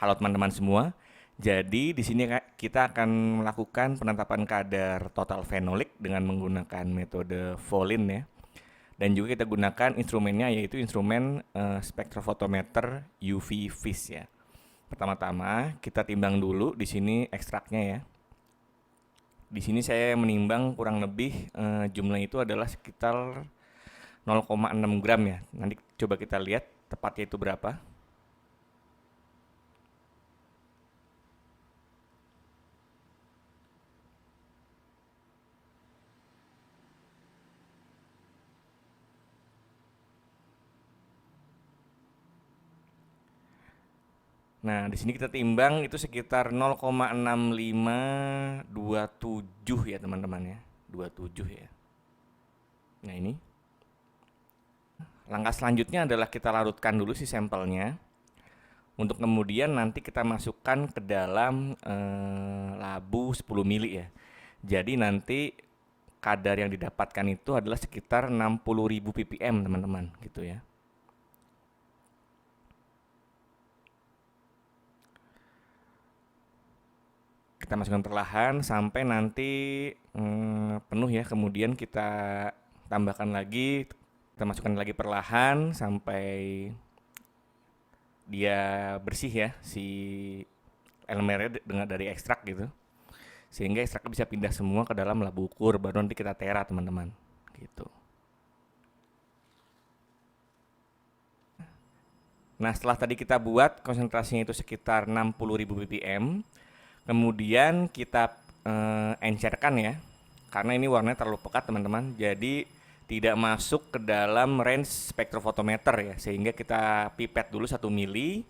Halo teman-teman semua. Jadi di sini kita akan melakukan penetapan kadar total fenolik dengan menggunakan metode Volin ya. Dan juga kita gunakan instrumennya yaitu instrumen spektrofotometer UV vis ya. Pertama-tama kita timbang dulu di sini ekstraknya ya. Di sini saya menimbang kurang lebih jumlahnya itu adalah sekitar 0,6 gram ya. Nanti coba kita lihat tepatnya itu berapa. Nah, di sini kita timbang itu sekitar 0,6527 ya teman-teman ya. 27 ya. Nah, ini. Langkah selanjutnya adalah kita larutkan dulu si sampelnya. Untuk kemudian nanti kita masukkan ke dalam labu 10 mili ya. Jadi nanti kadar yang didapatkan itu adalah sekitar 60.000 ppm teman-teman gitu ya. Kita masukkan perlahan sampai nanti penuh ya. Kemudian kita tambahkan lagi, kita masukkan lagi perlahan sampai dia bersih ya si elemennya dengan dari ekstrak gitu. Sehingga ekstraknya bisa pindah semua ke dalam labu ukur, baru nanti kita tera teman-teman gitu. Nah, setelah tadi kita buat konsentrasinya itu sekitar 60.000 ppm, kemudian kita encerkan ya, karena ini warnanya terlalu pekat teman-teman, jadi tidak masuk ke dalam range spektrofotometer ya, sehingga kita pipet dulu 1 mili,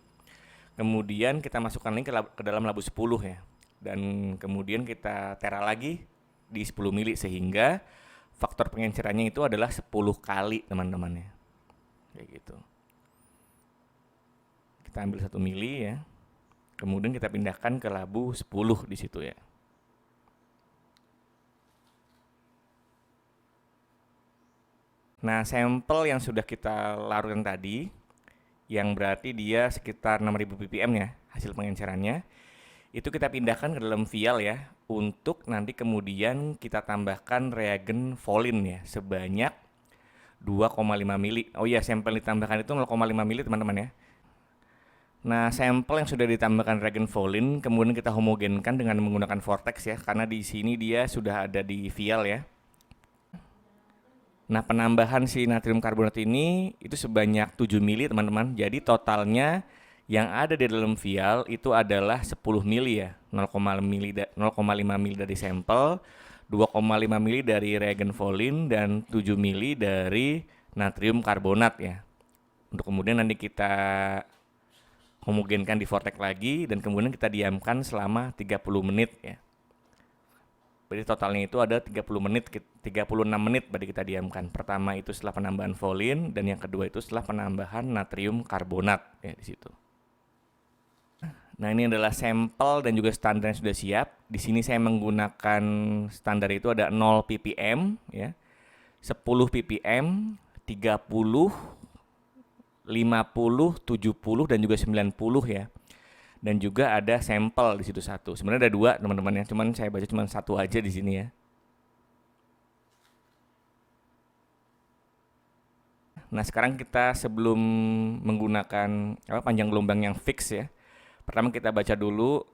kemudian kita masukkan lagi ke dalam labu 10 ya, dan kemudian kita tera lagi di 10 mili, sehingga faktor pengencerannya itu adalah 10 kali teman-teman ya, kayak gitu. Kita ambil 1 mili ya. Kemudian kita pindahkan ke labu 10 di situ ya. Nah, sampel yang sudah kita larutkan tadi, yang berarti dia sekitar 6.000 ppm ya, hasil pengencerannya, itu kita pindahkan ke dalam vial ya, untuk nanti kemudian kita tambahkan reagen Volin ya, sebanyak 2,5 mili. Oh iya, sampel ditambahkan itu 0,5 mili teman-teman ya. Nah, sampel yang sudah ditambahkan reagen Volin kemudian kita homogenkan dengan menggunakan vortex ya, karena di sini dia sudah ada di vial ya. Nah, penambahan si natrium karbonat ini itu sebanyak 7 mili teman-teman. Jadi totalnya yang ada di dalam vial itu adalah 10 mili ya, 0,5 mili dari sampel, 2,5 mili dari reagen Volin, dan 7 mili dari natrium karbonat ya. Untuk kemudian nanti kita homogenkan di vortex lagi dan kemudian kita diamkan selama 30 menit ya. Jadi totalnya itu ada 36 menit berarti kita diamkan. Pertama itu setelah penambahan Volin dan yang kedua itu setelah penambahan natrium karbonat ya di situ. Nah, ini adalah sampel dan juga standar yang sudah siap. Di sini saya menggunakan standar itu ada 0 ppm ya. 10 ppm, 30, 50, 70 dan juga 90 ya. Dan juga ada sampel di situ satu. Sebenarnya ada 2 teman-teman ya, cuman saya baca cuma 1 aja di sini ya. Nah, sekarang kita sebelum menggunakan panjang gelombang yang fix ya. Pertama kita baca dulu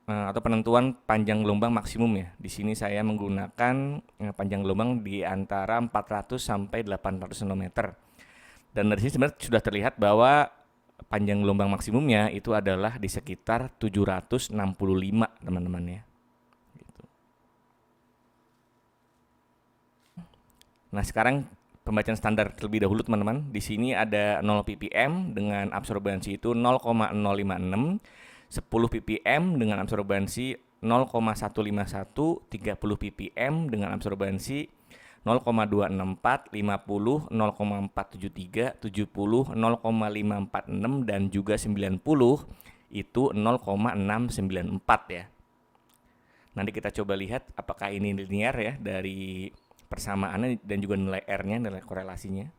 atau penentuan panjang gelombang maksimum ya. Di sini saya menggunakan panjang gelombang di antara 400 sampai 800 nanometer. Dan dari sini sebenarnya sudah terlihat bahwa panjang gelombang maksimumnya itu adalah di sekitar 765 teman-teman ya. Gitu. Nah, sekarang pembacaan standar terlebih dahulu teman-teman. Di sini ada 0 ppm dengan absorbansi itu 0,056, 10 ppm dengan absorbansi 0,151, 30 ppm dengan absorbansi 0,264, 50, 0,473, 70, 0,546 dan juga 90 itu 0,694 ya. Nanti kita coba lihat apakah ini linear ya dari persamaannya dan juga nilai R-nya, nilai korelasinya.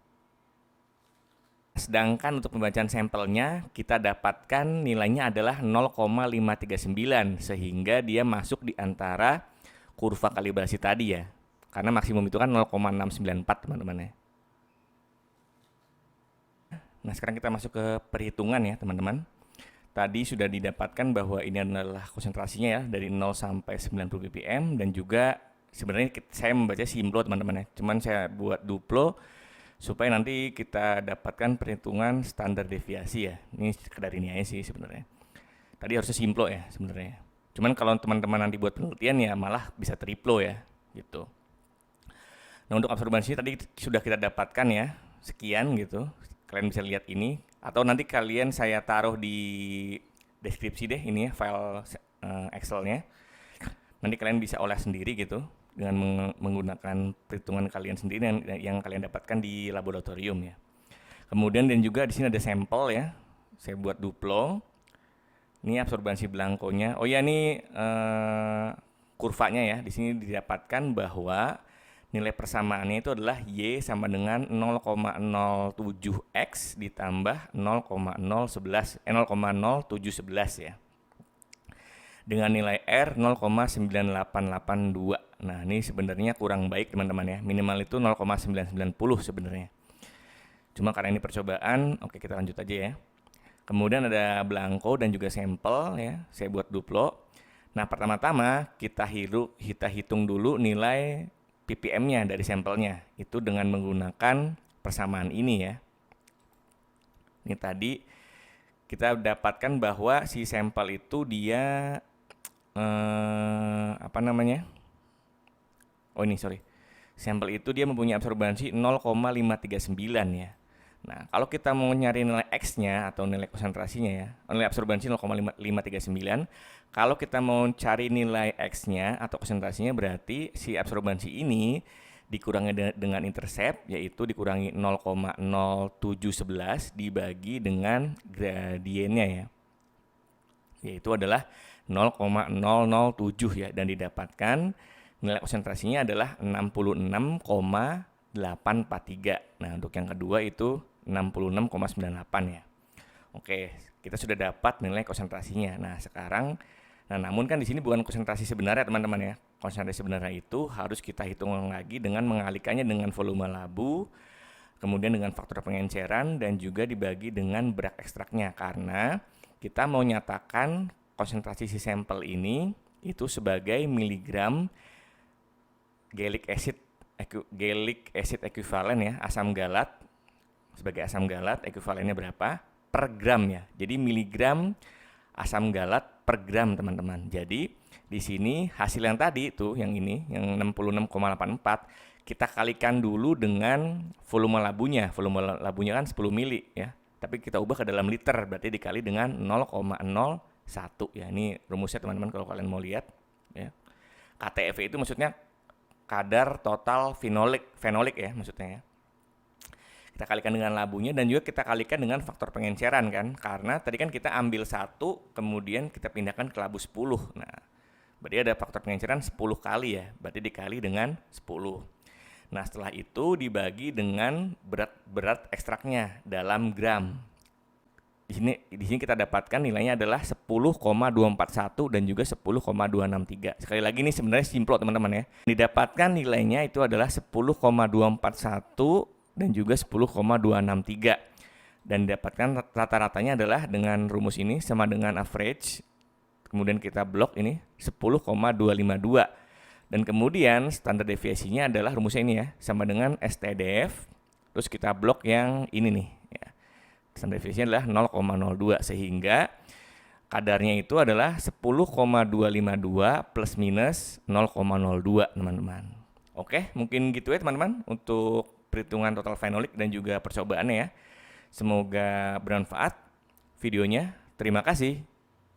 Sedangkan untuk pembacaan sampelnya kita dapatkan nilainya adalah 0,539 sehingga dia masuk di antara kurva kalibrasi tadi ya. Karena maksimum itu kan 0,694 teman-teman ya. Nah, sekarang kita masuk ke perhitungan ya teman-teman. Tadi sudah didapatkan bahwa ini adalah konsentrasinya ya dari 0 sampai 90 ppm dan juga sebenarnya saya membaca simplo teman-teman ya. Cuman saya buat duplo supaya nanti kita dapatkan perhitungan standar deviasi ya. Ini sekedar ini aja sih sebenarnya. Tadi harusnya simplo ya sebenarnya. Cuman kalau teman-teman nanti buat penelitian ya malah bisa triplo ya gitu. Nah, untuk absorbansi tadi sudah kita dapatkan ya, sekian gitu. Kalian bisa lihat ini atau nanti kalian saya taruh di deskripsi deh ini ya file Excel-nya. Nanti kalian bisa olah sendiri gitu dengan menggunakan perhitungan kalian sendiri yang kalian dapatkan di laboratorium ya. Kemudian dan juga di sini ada sampel ya. Saya buat duplo. Ini absorbansi blankonya. Oh ya, ini kurvanya ya. Di sini didapatkan bahwa nilai persamaannya itu adalah Y sama dengan 0,07X ditambah 0,0711 ya. Dengan nilai R 0,9882. Nah, ini sebenarnya kurang baik teman-teman ya. Minimal itu 0,990 sebenarnya. Cuma karena ini percobaan, oke kita lanjut aja ya. Kemudian ada blanko dan juga sampel ya. Saya buat duplo. Nah, pertama-tama kita hitung dulu nilai ppm-nya dari sampelnya. Itu dengan menggunakan persamaan ini ya. Ini tadi kita dapatkan bahwa si sampel itu dia sampel itu dia mempunyai absorbansi 0,539 ya. Nah, kalau kita mau nyari nilai X-nya atau nilai konsentrasinya ya, nilai absorbansi 0,539, kalau kita mau cari nilai X-nya atau konsentrasinya berarti si absorbansi ini dikurangi dengan intercept, yaitu dikurangi 0,0711 dibagi dengan gradiennya ya, yaitu adalah 0,007 ya, dan didapatkan nilai konsentrasinya adalah 66,843. Nah, untuk yang kedua itu 66,98 ya. Oke, kita sudah dapat nilai konsentrasinya. Nah, sekarang namun kan di sini bukan konsentrasi sebenarnya teman-teman ya. Konsentrasi sebenarnya itu harus kita hitung lagi dengan mengalikannya dengan volume labu, kemudian dengan faktor pengenceran dan juga dibagi dengan berat ekstraknya, karena kita mau nyatakan konsentrasi si sampel ini itu sebagai miligram gallic acid ekuivalen ya, asam galat. Sebagai asam galat ekuivalennya berapa per gram ya. Jadi miligram asam galat per gram teman-teman. Jadi di sini hasil yang tadi itu yang ini yang 66,84 kita kalikan dulu dengan volume labunya. Volume labunya kan 10 mili ya. Tapi kita ubah ke dalam liter, berarti dikali dengan 0,01 ya. Ini rumusnya teman-teman kalau kalian mau lihat ya. KTF itu maksudnya kadar total fenolik ya maksudnya ya. Kita kalikan dengan labunya dan juga kita kalikan dengan faktor pengenceran kan, karena tadi kan kita ambil 1 kemudian kita pindahkan ke labu 10. Nah, berarti ada faktor pengenceran 10 kali ya, berarti dikali dengan 10. Nah, setelah itu dibagi dengan berat ekstraknya dalam gram. Di sini kita dapatkan nilainya adalah 10,241 dan juga 10,263. Sekali lagi ini sebenarnya simpel teman-teman ya. Didapatkan nilainya itu adalah 10,241 dan juga 10,263. Dan didapatkan rata-ratanya adalah dengan rumus ini sama dengan average. Kemudian kita blok ini 10,252. Dan kemudian standar deviasinya adalah rumusnya ini ya, sama dengan STDF. Terus kita blok yang ini nih ya. Standar deviasinya adalah 0,02 sehingga kadarnya itu adalah 10,252 plus minus 0,02 teman-teman. Oke, mungkin gitu ya teman-teman untuk perhitungan total fenolik dan juga percobaannya ya. Semoga bermanfaat videonya. Terima kasih.